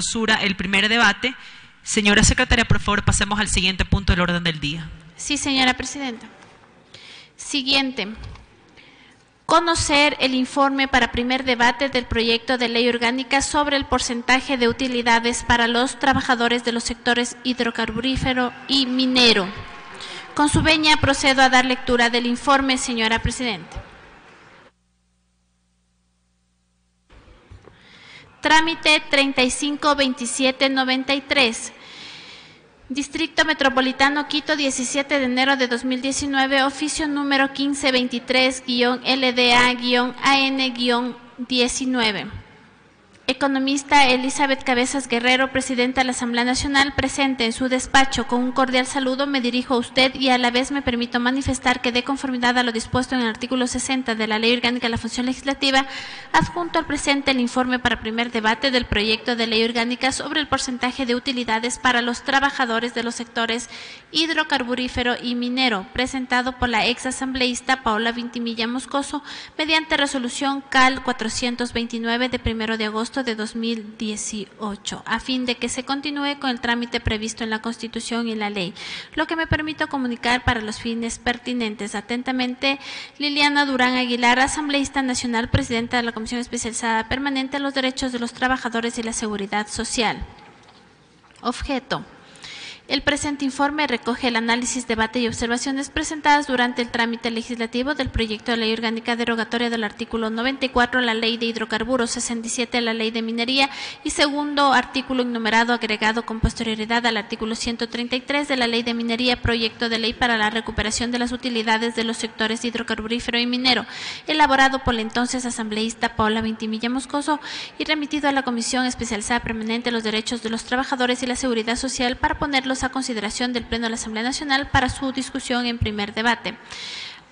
clausura el primer debate. Señora secretaria, por favor, pasemos al siguiente punto del orden del día. Sí, señora presidenta. Siguiente. Conocer el informe para primer debate del proyecto de ley orgánica sobre el porcentaje de utilidades para los trabajadores de los sectores hidrocarburífero y minero. Con su venia procedo a dar lectura del informe, señora presidenta. Trámite 352793. Distrito Metropolitano Quito, 17 de enero de 2019, oficio número 1523-LDA-AN-19. Economista Elizabeth Cabezas Guerrero, Presidenta de la Asamblea Nacional, presente en su despacho. Con un cordial saludo me dirijo a usted y a la vez me permito manifestar que, de conformidad a lo dispuesto en el artículo 60 de la Ley Orgánica de la Función Legislativa, adjunto al presente el informe para primer debate del proyecto de ley orgánica sobre el porcentaje de utilidades para los trabajadores de los sectores hidrocarburífero y minero, presentado por la ex asambleísta Paola Vintimilla Moscoso, mediante resolución CAL 429 de 1 de agosto de 2018, a fin de que se continúe con el trámite previsto en la Constitución y en la ley, lo que me permito comunicar para los fines pertinentes. Atentamente, Liliana Durán Aguilar, asambleísta nacional, presidenta de la Comisión Especializada Permanente a los Derechos de los Trabajadores y la Seguridad Social. Objeto. El presente informe recoge el análisis, debate y observaciones presentadas durante el trámite legislativo del proyecto de ley orgánica derogatoria del artículo 94 de la Ley de Hidrocarburos, 67 de la Ley de Minería y segundo artículo enumerado agregado con posterioridad al artículo 133 de la Ley de Minería, proyecto de ley para la recuperación de las utilidades de los sectores hidrocarburífero y minero, elaborado por la entonces asambleísta Paola Vintimilla Moscoso y remitido a la Comisión Especializada Permanente de los Derechos de los Trabajadores y la Seguridad Social para ponerlos a consideración del Pleno de la Asamblea Nacional para su discusión en primer debate.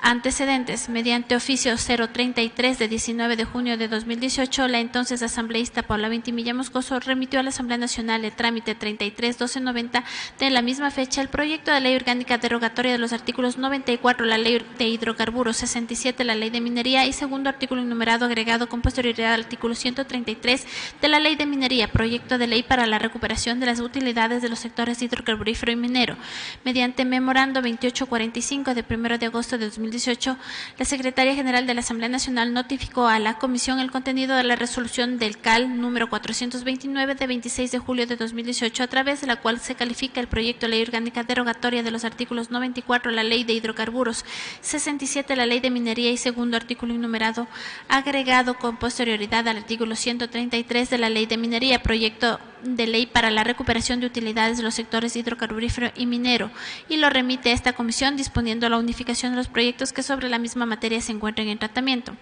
Antecedentes. Mediante oficio 033 de 19 de junio de 2018, la entonces asambleísta Paola Vintimilla Moscoso remitió a la Asamblea Nacional el trámite 33-1290 de la misma fecha el proyecto de ley orgánica derogatoria de los artículos 94 de la Ley de Hidrocarburos, 67 de la Ley de Minería y segundo artículo enumerado agregado con posterioridad al artículo 133 de la Ley de Minería, proyecto de ley para la recuperación de las utilidades de los sectores hidrocarburífero y minero. Mediante memorando 2845 de 1 de agosto de 2018, la Secretaría General de la Asamblea Nacional notificó a la Comisión el contenido de la resolución del CAL número 429 de 26 de julio de 2018, a través de la cual se califica el proyecto de ley orgánica derogatoria de los artículos 94 de la Ley de Hidrocarburos, 67 de la Ley de Minería y segundo artículo enumerado agregado con posterioridad al artículo 133 de la Ley de Minería, proyecto de ley para la recuperación de utilidades de los sectores hidrocarburífero y minero, y lo remite a esta comisión disponiendo la unificación de los proyectos que sobre la misma materia se encuentran en tratamiento.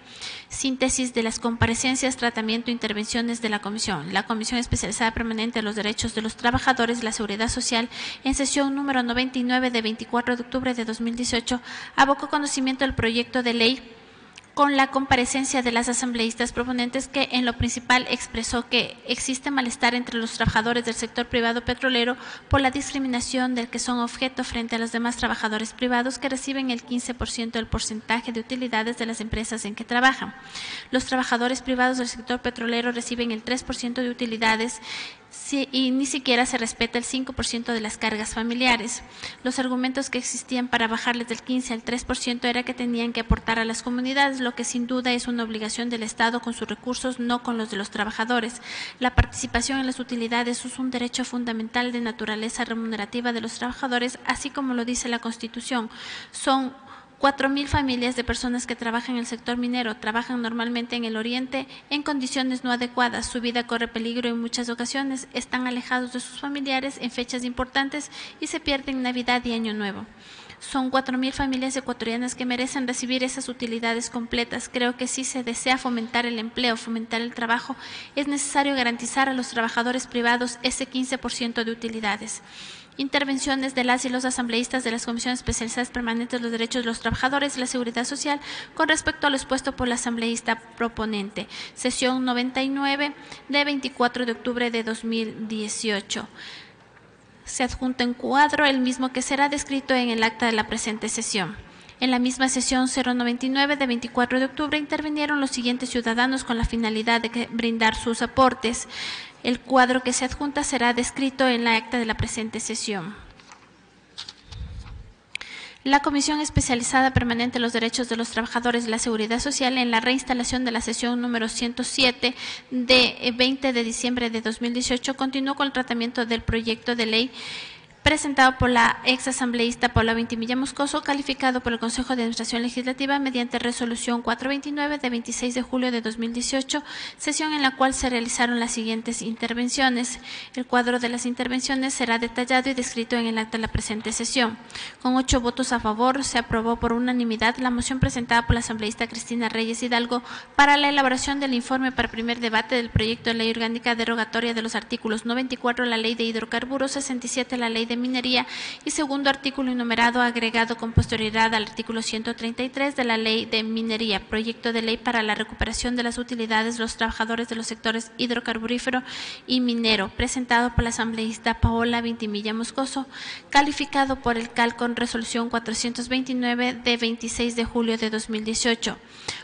Síntesis de las comparecencias, tratamiento e intervenciones de la comisión. La Comisión Especializada Permanente de los Derechos de los Trabajadores y la Seguridad Social, en sesión número 99 de 24 de octubre de 2018, abocó conocimiento del proyecto de ley con la comparecencia de las asambleístas proponentes, que en lo principal expresó que existe malestar entre los trabajadores del sector privado petrolero por la discriminación del que son objeto frente a los demás trabajadores privados que reciben el 15% del porcentaje de utilidades de las empresas en que trabajan. Los trabajadores privados del sector petrolero reciben el 3% de utilidades y ni siquiera se respeta el 5% de las cargas familiares. Los argumentos que existían para bajarles del 15 al 3% era que tenían que aportar a las comunidades, lo que sin duda es una obligación del Estado con sus recursos, no con los de los trabajadores. La participación en las utilidades es un derecho fundamental de naturaleza remunerativa de los trabajadores, así como lo dice la Constitución. Son 4.000 familias de personas que trabajan en el sector minero, trabajan normalmente en el oriente en condiciones no adecuadas, su vida corre peligro en muchas ocasiones, están alejados de sus familiares en fechas importantes y se pierden Navidad y Año Nuevo. Son 4.000 familias ecuatorianas que merecen recibir esas utilidades completas. Creo que si se desea fomentar el empleo, fomentar el trabajo, es necesario garantizar a los trabajadores privados ese 15% de utilidades. Intervenciones de las y los asambleístas de las Comisiones Especializadas Permanentes de los Derechos de los Trabajadores y la Seguridad Social con respecto a lo expuesto por la asambleísta proponente. Sesión 99 de 24 de octubre de 2018. Se adjunta en cuadro el mismo que será descrito en el acta de la presente sesión. En la misma sesión 099 de 24 de octubre intervinieron los siguientes ciudadanos con la finalidad de brindar sus aportes. El cuadro que se adjunta será descrito en la acta de la presente sesión. La Comisión Especializada Permanente de los Derechos de los Trabajadores de la Seguridad Social, en la reinstalación de la sesión número 107 de 20 de diciembre de 2018, continuó con el tratamiento del proyecto de ley presentado por la exasambleísta Paula Vintimilla Moscoso, calificado por el Consejo de Administración Legislativa mediante resolución 429 de 26 de julio de 2018, sesión en la cual se realizaron las siguientes intervenciones. El cuadro de las intervenciones será detallado y descrito en el acta de la presente sesión. Con 8 votos a favor, se aprobó por unanimidad la moción presentada por la asambleísta Cristina Reyes Hidalgo para la elaboración del informe para primer debate del proyecto de ley orgánica derogatoria de los artículos 94 de la Ley de Hidrocarburos, 67 de la Ley de Minería y segundo artículo enumerado agregado con posterioridad al artículo 133 de la Ley de Minería, proyecto de ley para la recuperación de las utilidades de los trabajadores de los sectores hidrocarburífero y minero, presentado por la asambleísta Paola Vintimilla Moscoso, calificado por el CAL con resolución 429 de 26 de julio de 2018.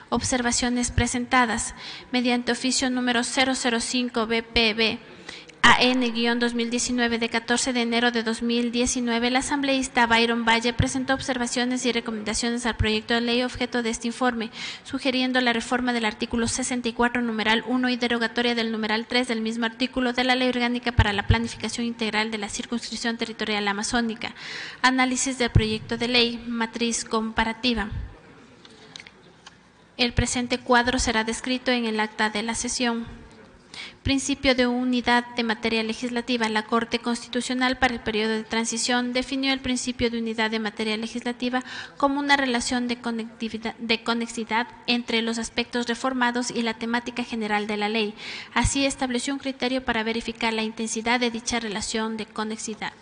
Observaciones presentadas. Mediante oficio número 005 BPB AN-2019 de 14 de enero de 2019, el asambleísta Byron Valle presentó observaciones y recomendaciones al proyecto de ley objeto de este informe, sugiriendo la reforma del artículo 64, numeral 1 y derogatoria del numeral 3 del mismo artículo de la Ley Orgánica para la Planificación Integral de la Circunscripción Territorial Amazónica. Análisis del proyecto de ley, matriz comparativa. El presente cuadro será descrito en el acta de la sesión. Principio de unidad de materia legislativa. La Corte Constitucional para el periodo de transición definió el principio de unidad de materia legislativa como una relación de conexidad entre los aspectos reformados y la temática general de la ley. Así estableció un criterio para verificar la intensidad de dicha relación de conexidad.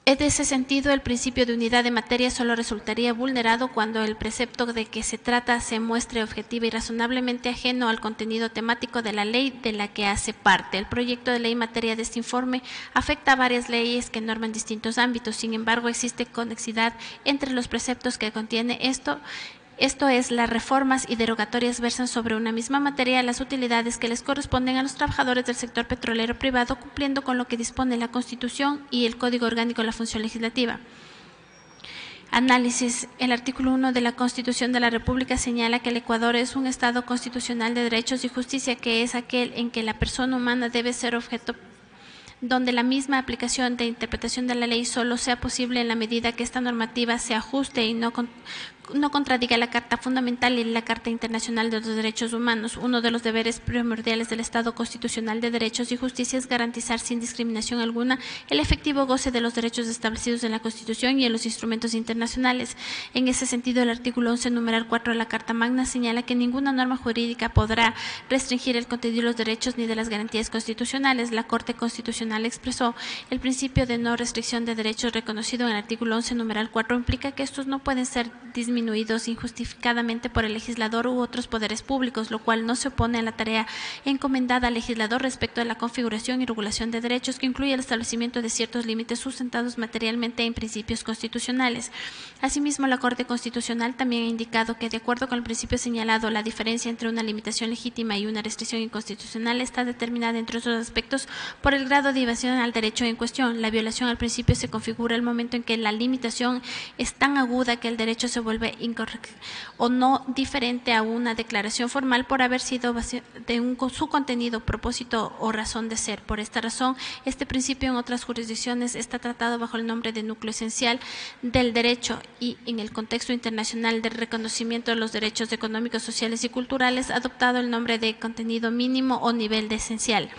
En ese sentido, el principio de unidad de materia solo resultaría vulnerado cuando el precepto de que se trata se muestre objetivo y razonablemente ajeno al contenido temático de la ley de la que hace parte. El proyecto de ley en materia de este informe afecta a varias leyes que norman distintos ámbitos. Sin embargo, existe conexidad entre los preceptos que contiene esto es, las reformas y derogatorias versan sobre una misma materia las utilidades que les corresponden a los trabajadores del sector petrolero privado, cumpliendo con lo que dispone la Constitución y el Código Orgánico de la Función Legislativa. Análisis. El artículo 1 de la Constitución de la República señala que el Ecuador es un Estado constitucional de derechos y justicia, que es aquel en que la persona humana debe ser objeto donde la misma aplicación de interpretación de la ley solo sea posible en la medida que esta normativa se ajuste y no contradiga la Carta Fundamental y la Carta Internacional de los Derechos Humanos. Uno de los deberes primordiales del Estado Constitucional de Derechos y Justicia es garantizar sin discriminación alguna el efectivo goce de los derechos establecidos en la Constitución y en los instrumentos internacionales. En ese sentido, el artículo 11, numeral 4 de la Carta Magna señala que ninguna norma jurídica podrá restringir el contenido de los derechos ni de las garantías constitucionales. La Corte Constitucional expresó el principio de no restricción de derechos reconocido en el artículo 11, numeral 4, implica que estos no pueden ser disminuidos injustificadamente por el legislador u otros poderes públicos, lo cual no se opone a la tarea encomendada al legislador respecto a la configuración y regulación de derechos, que incluye el establecimiento de ciertos límites sustentados materialmente en principios constitucionales. Asimismo, la Corte Constitucional también ha indicado que, de acuerdo con el principio señalado, la diferencia entre una limitación legítima y una restricción inconstitucional está determinada, entre otros aspectos, por el grado de invasión al derecho en cuestión. La violación al principio se configura el momento en que la limitación es tan aguda que el derecho se vuelve incorrecto o no diferente a una declaración formal por haber sido de su contenido, propósito o razón de ser. Por esta razón, este principio en otras jurisdicciones está tratado bajo el nombre de núcleo esencial del derecho y, en el contexto internacional del reconocimiento de los derechos económicos, sociales y culturales, adoptado el nombre de contenido mínimo o nivel de esencial.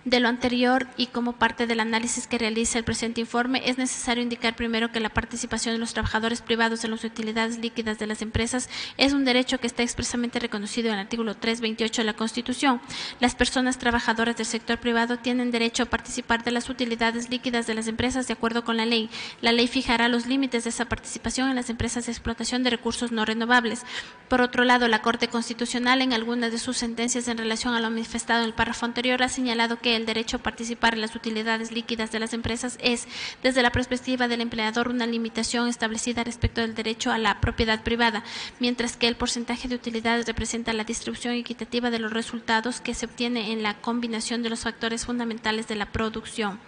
De lo anterior y como parte del análisis que realiza el presente informe, es necesario indicar primero que la participación de los trabajadores privados en las utilidades líquidas de las empresas es un derecho que está expresamente reconocido en el artículo 328 de la Constitución. Las personas trabajadoras del sector privado tienen derecho a participar de las utilidades líquidas de las empresas de acuerdo con la ley. La ley fijará los límites de esa participación en las empresas de explotación de recursos no renovables. Por otro lado, la Corte Constitucional, en algunas de sus sentencias en relación a lo manifestado en el párrafo anterior, ha señalado que el derecho a participar en las utilidades líquidas de las empresas es, desde la perspectiva del empleador, una limitación establecida respecto del derecho a la propiedad privada, mientras que el porcentaje de utilidades representa la distribución equitativa de los resultados que se obtiene en la combinación de los factores fundamentales de la producción.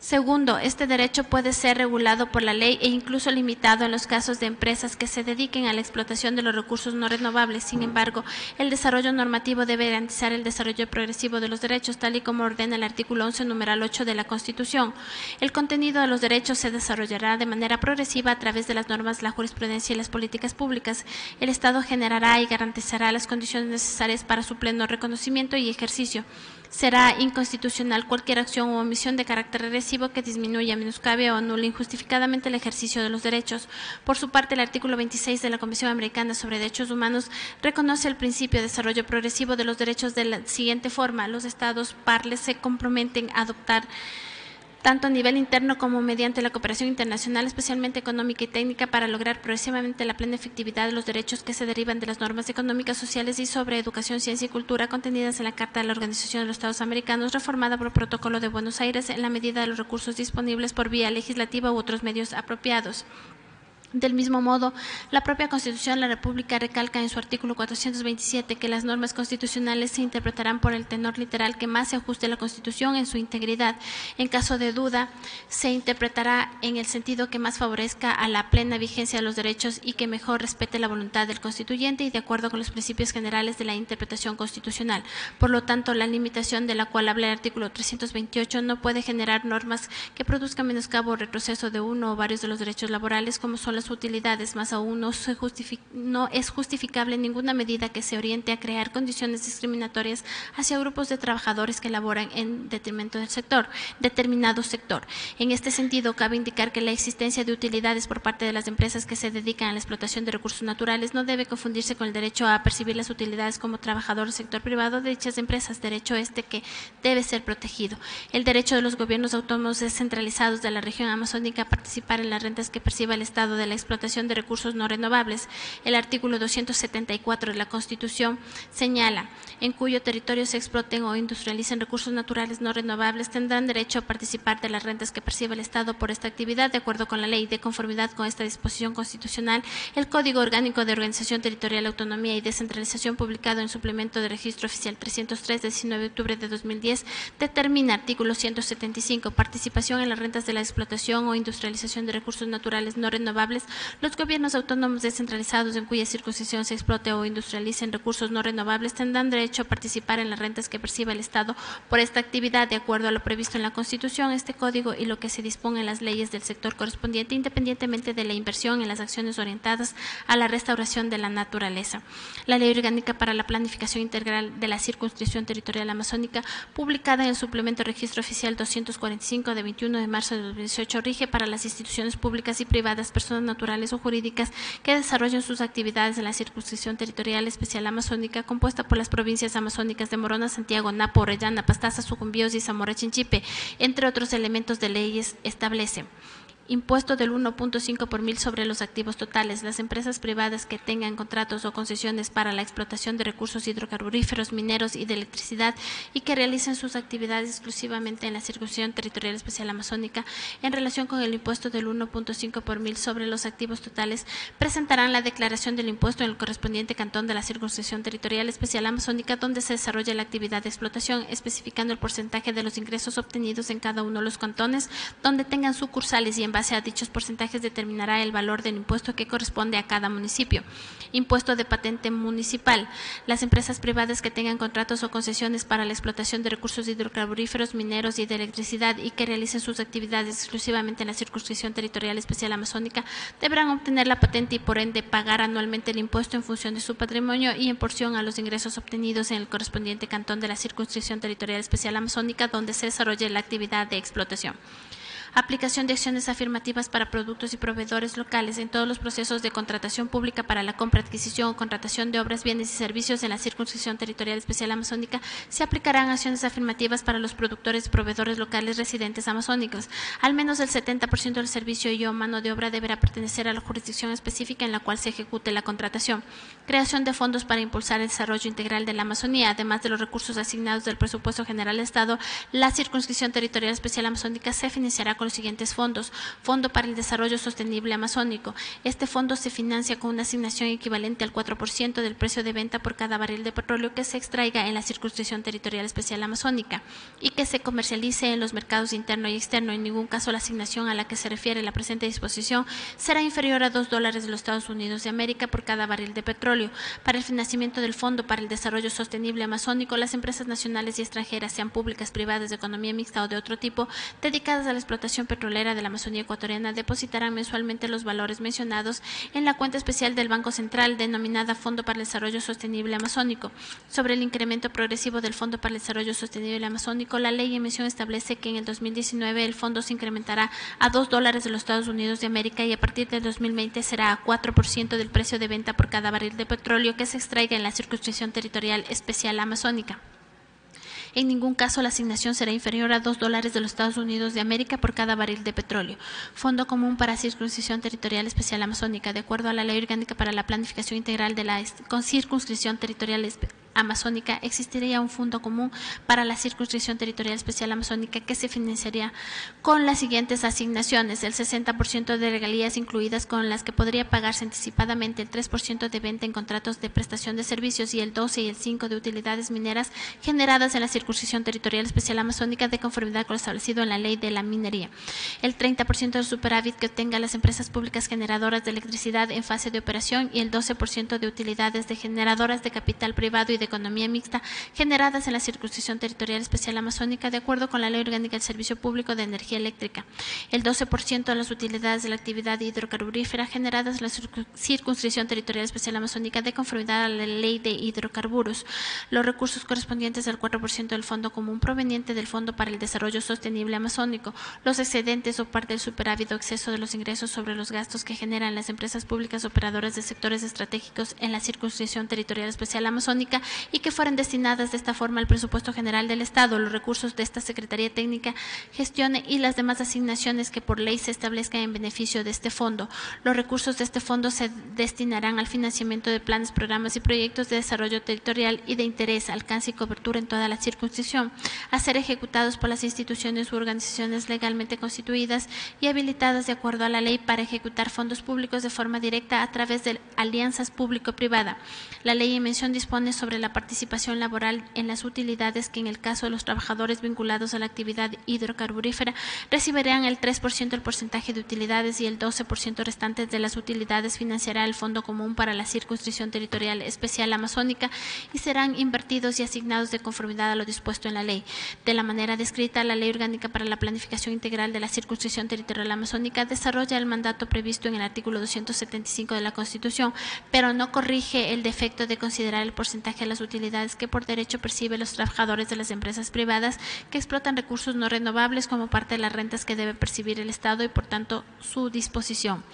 Segundo, este derecho puede ser regulado por la ley e incluso limitado en los casos de empresas que se dediquen a la explotación de los recursos no renovables. Sin embargo, el desarrollo normativo debe garantizar el desarrollo progresivo de los derechos, tal y como ordena el artículo 11, numeral 8 de la Constitución. El contenido de los derechos se desarrollará de manera progresiva a través de las normas, la jurisprudencia y las políticas públicas. El Estado generará y garantizará las condiciones necesarias para su pleno reconocimiento y ejercicio. Será inconstitucional cualquier acción u omisión de carácter regresivo que disminuya, menoscabe o anule injustificadamente el ejercicio de los derechos. Por su parte, el artículo 26 de la Convención Americana sobre Derechos Humanos reconoce el principio de desarrollo progresivo de los derechos de la siguiente forma: los Estados partes se comprometen a adoptar, tanto a nivel interno como mediante la cooperación internacional, especialmente económica y técnica, para lograr progresivamente la plena efectividad de los derechos que se derivan de las normas económicas, sociales y sobre educación, ciencia y cultura contenidas en la Carta de la Organización de los Estados Americanos, reformada por el Protocolo de Buenos Aires, en la medida de los recursos disponibles por vía legislativa u otros medios apropiados. Del mismo modo, la propia Constitución de la República recalca en su artículo 427 que las normas constitucionales se interpretarán por el tenor literal que más se ajuste a la Constitución en su integridad. En caso de duda, se interpretará en el sentido que más favorezca a la plena vigencia de los derechos y que mejor respete la voluntad del constituyente y de acuerdo con los principios generales de la interpretación constitucional. Por lo tanto, la limitación de la cual habla el artículo 328 no puede generar normas que produzcan menoscabo o retroceso de uno o varios de los derechos laborales, como son las utilidades. Más aún, no es justificable ninguna medida que se oriente a crear condiciones discriminatorias hacia grupos de trabajadores que laboran en detrimento del determinado sector. En este sentido, cabe indicar que la existencia de utilidades por parte de las empresas que se dedican a la explotación de recursos naturales no debe confundirse con el derecho a percibir las utilidades como trabajador del sector privado de dichas empresas, derecho que debe ser protegido. El derecho de los gobiernos autónomos descentralizados de la región amazónica a participar en las rentas que perciba el Estado de la explotación de recursos no renovables. El artículo 274 de la Constitución señala: en cuyo territorio se exploten o industrialicen recursos naturales no renovables, tendrán derecho a participar de las rentas que perciba el Estado por esta actividad, de acuerdo con la ley. De conformidad con esta disposición constitucional, el Código Orgánico de Organización Territorial, Autonomía y Descentralización, publicado en Suplemento de Registro Oficial 303 de 19 de octubre de 2010, determina: artículo 175, participación en las rentas de la explotación o industrialización de recursos naturales no renovables. Los gobiernos autónomos descentralizados en cuya circunscripción se explote o industrialicen recursos no renovables tendrán derecho a participar en las rentas que perciba el Estado por esta actividad, de acuerdo a lo previsto en la Constitución, este Código y lo que se disponga en las leyes del sector correspondiente, independientemente de la inversión en las acciones orientadas a la restauración de la naturaleza. La Ley Orgánica para la Planificación Integral de la Circunscripción Territorial Amazónica, publicada en el Suplemento Registro Oficial 245 de 21 de marzo de 2018, rige para las instituciones públicas y privadas, personas naturales o jurídicas que desarrollen sus actividades en la Circunscripción Territorial Especial Amazónica, compuesta por las provincias amazónicas de Morona, Santiago, Napo, Orellana, Pastaza, Sucumbíos y Zamora Chinchipe, entre otros elementos de leyes. Establece: impuesto del 1.5 por mil sobre los activos totales. Las empresas privadas que tengan contratos o concesiones para la explotación de recursos hidrocarburíferos, mineros y de electricidad y que realicen sus actividades exclusivamente en la Circunscripción Territorial Especial Amazónica, en relación con el impuesto del 1.5 por mil sobre los activos totales, presentarán la declaración del impuesto en el correspondiente cantón de la Circunscripción Territorial Especial Amazónica donde se desarrolla la actividad de explotación, especificando el porcentaje de los ingresos obtenidos en cada uno de los cantones donde tengan sucursales, y en base a dichos porcentajes determinará el valor del impuesto que corresponde a cada municipio. Impuesto de patente municipal. Las empresas privadas que tengan contratos o concesiones para la explotación de recursos hidrocarburíferos, mineros y de electricidad y que realicen sus actividades exclusivamente en la Circunscripción Territorial Especial Amazónica deberán obtener la patente y por ende pagar anualmente el impuesto en función de su patrimonio y en porción a los ingresos obtenidos en el correspondiente cantón de la Circunscripción Territorial Especial Amazónica donde se desarrolle la actividad de explotación. Aplicación de acciones afirmativas para productos y proveedores locales en todos los procesos de contratación pública para la compra, adquisición o contratación de obras, bienes y servicios en la circunscripción territorial especial amazónica. Se aplicarán acciones afirmativas para los productores y proveedores locales residentes amazónicos. Al menos el 70% del servicio y o mano de obra deberá pertenecer a la jurisdicción específica en la cual se ejecute la contratación. Creación de fondos para impulsar el desarrollo integral de la Amazonía. Además de los recursos asignados del presupuesto general del Estado, la circunscripción territorial especial amazónica se financiará con los siguientes fondos. Fondo para el Desarrollo Sostenible Amazónico. Este fondo se financia con una asignación equivalente al 4% del precio de venta por cada barril de petróleo que se extraiga en la circunscripción territorial especial amazónica y que se comercialice en los mercados interno y externo. En ningún caso la asignación a la que se refiere la presente disposición será inferior a $2 de los Estados Unidos de América por cada barril de petróleo. Para el financiamiento del Fondo para el Desarrollo Sostenible Amazónico, las empresas nacionales y extranjeras, sean públicas, privadas, de economía mixta o de otro tipo, dedicadas a la explotación petrolera de la Amazonía ecuatoriana, depositarán mensualmente los valores mencionados en la cuenta especial del Banco Central denominada Fondo para el Desarrollo Sostenible Amazónico. Sobre el incremento progresivo del Fondo para el Desarrollo Sostenible Amazónico, la ley en mención establece que en el 2019 el fondo se incrementará a $2 de los Estados Unidos de América y a partir del 2020 será a 4% del precio de venta por cada barril de petróleo que se extraiga en la circunscripción territorial especial amazónica. En ningún caso la asignación será inferior a $2 de los Estados Unidos de América por cada barril de petróleo. Fondo común para circunscripción territorial especial amazónica. De acuerdo a la Ley Orgánica para la Planificación Integral de la Circunscripción Territorial Amazónica, existiría un fondo común para la circunscripción territorial especial amazónica que se financiaría con las siguientes asignaciones: el 60% de regalías incluidas, con las que podría pagarse anticipadamente, el 3% de venta en contratos de prestación de servicios y el 12 y el 5% de utilidades mineras generadas en la circunscripción territorial especial amazónica de conformidad con lo establecido en la Ley de la Minería. El 30% del superávit que obtengan las empresas públicas generadoras de electricidad en fase de operación y el 12% de utilidades de generadoras de capital privado y de economía mixta generadas en la circunscripción territorial especial amazónica de acuerdo con la Ley Orgánica del Servicio Público de Energía Eléctrica. El 12% de las utilidades de la actividad hidrocarburífera generadas en la circunscripción territorial especial amazónica de conformidad a la Ley de Hidrocarburos. Los recursos correspondientes al 4% del Fondo Común proveniente del Fondo para el Desarrollo Sostenible Amazónico. Los excedentes o parte del superávit o exceso de los ingresos sobre los gastos que generan las empresas públicas operadoras de sectores estratégicos en la circunscripción territorial especial amazónica y que fueran destinadas de esta forma al presupuesto general del Estado, los recursos de esta Secretaría Técnica gestione y las demás asignaciones que por ley se establezcan en beneficio de este fondo. Los recursos de este fondo se destinarán al financiamiento de planes, programas y proyectos de desarrollo territorial y de interés, alcance y cobertura en toda la circunscripción, a ser ejecutados por las instituciones u organizaciones legalmente constituidas y habilitadas de acuerdo a la ley para ejecutar fondos públicos de forma directa a través de alianzas público-privada. La ley en mención dispone sobre la participación laboral en las utilidades que en el caso de los trabajadores vinculados a la actividad hidrocarburífera recibirán el 3% del porcentaje de utilidades y el 12% restantes de las utilidades financiará el Fondo Común para la Circunscripción Territorial Especial Amazónica y serán invertidos y asignados de conformidad a lo dispuesto en la ley. De la manera descrita, la Ley Orgánica para la Planificación Integral de la Circunscripción Territorial Amazónica desarrolla el mandato previsto en el artículo 275 de la Constitución, pero no corrige el defecto de considerar el porcentaje de las utilidades que por derecho perciben los trabajadores de las empresas privadas que explotan recursos no renovables como parte de las rentas que debe percibir el Estado y por tanto su disposición.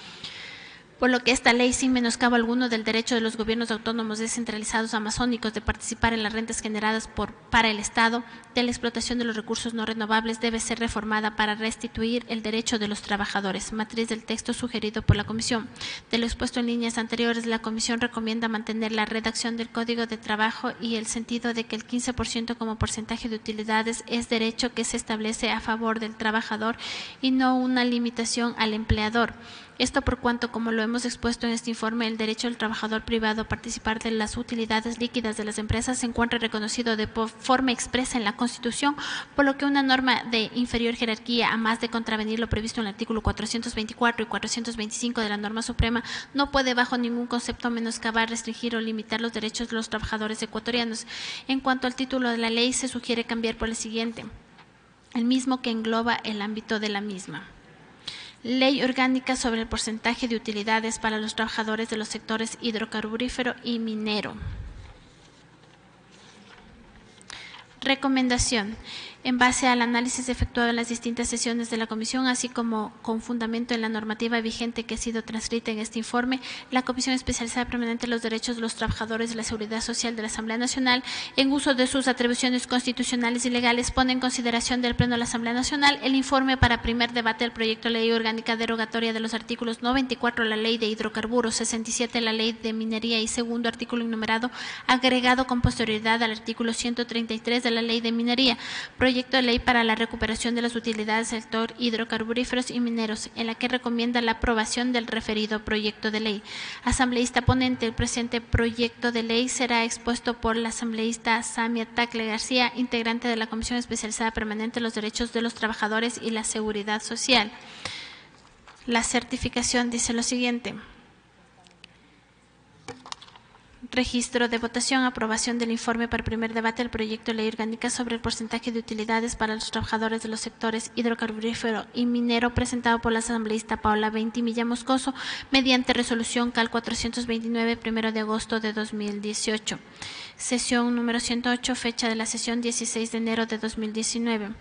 Por lo que esta ley, sin menoscabo alguno del derecho de los gobiernos autónomos descentralizados amazónicos de participar en las rentas generadas para el Estado de la explotación de los recursos no renovables, debe ser reformada para restituir el derecho de los trabajadores. Matriz del texto sugerido por la Comisión. De lo expuesto en líneas anteriores, la Comisión recomienda mantener la redacción del Código de Trabajo y el sentido de que el 15% como porcentaje de utilidades es derecho que se establece a favor del trabajador y no una limitación al empleador. Esto por cuanto, como lo hemos expuesto en este informe, el derecho del trabajador privado a participar de las utilidades líquidas de las empresas se encuentra reconocido de forma expresa en la Constitución, por lo que una norma de inferior jerarquía, a más de contravenir lo previsto en el artículo 424 y 425 de la norma suprema, no puede bajo ningún concepto menoscabar, restringir o limitar los derechos de los trabajadores ecuatorianos. En cuanto al título de la ley, se sugiere cambiar por el siguiente, el mismo que engloba el ámbito de la misma. Ley Orgánica sobre el porcentaje de utilidades para los trabajadores de los sectores hidrocarburífero y minero. Recomendación. En base al análisis efectuado en las distintas sesiones de la Comisión, así como con fundamento en la normativa vigente que ha sido transcrita en este informe, la Comisión Especializada Permanente de los Derechos de los Trabajadores de la Seguridad Social de la Asamblea Nacional, en uso de sus atribuciones constitucionales y legales, pone en consideración del Pleno de la Asamblea Nacional el informe para primer debate del proyecto de ley orgánica derogatoria de los artículos 94 de la Ley de Hidrocarburos, 67 de la Ley de Minería y segundo artículo enumerado, agregado con posterioridad al artículo 133 de la Ley de Minería, proyecto de ley para la recuperación de las utilidades del sector hidrocarburíferos y mineros, en la que recomienda la aprobación del referido proyecto de ley. Asambleísta ponente, el presente proyecto de ley será expuesto por la asambleísta Samia Tagle García, integrante de la Comisión Especializada Permanente de los Derechos de los Trabajadores y la Seguridad Social. La certificación dice lo siguiente. Registro de votación, aprobación del informe para primer debate del proyecto de ley orgánica sobre el porcentaje de utilidades para los trabajadores de los sectores hidrocarburífero y minero, presentado por la asambleísta Paula Ventimilla Moscoso, mediante resolución CAL 429, 1 de agosto de 2018. Sesión número 108, fecha de la sesión 16 de enero de 2019.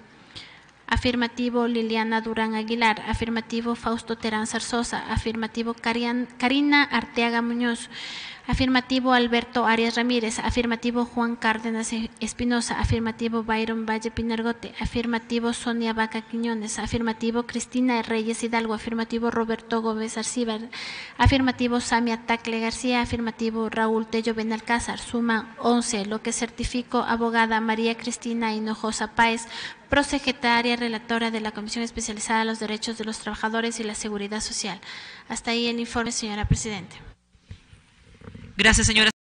Afirmativo Liliana Durán Aguilar, afirmativo Fausto Terán Zarzosa, afirmativo Karina Arteaga Muñoz, afirmativo Alberto Arias Ramírez, afirmativo Juan Cárdenas Espinosa, afirmativo Byron Valle Pinargote, afirmativo Sonia Vaca Quiñones, afirmativo Cristina Reyes Hidalgo, afirmativo Roberto Gómez Arcíbar, afirmativo Samia Tagle García, afirmativo Raúl Tello Benalcázar, suma 11, lo que certifico abogada María Cristina Hinojosa Páez, prosecretaria relatora de la Comisión Especializada de los Derechos de los Trabajadores y la Seguridad Social. Hasta ahí el informe, señora Presidenta. Gracias, señora.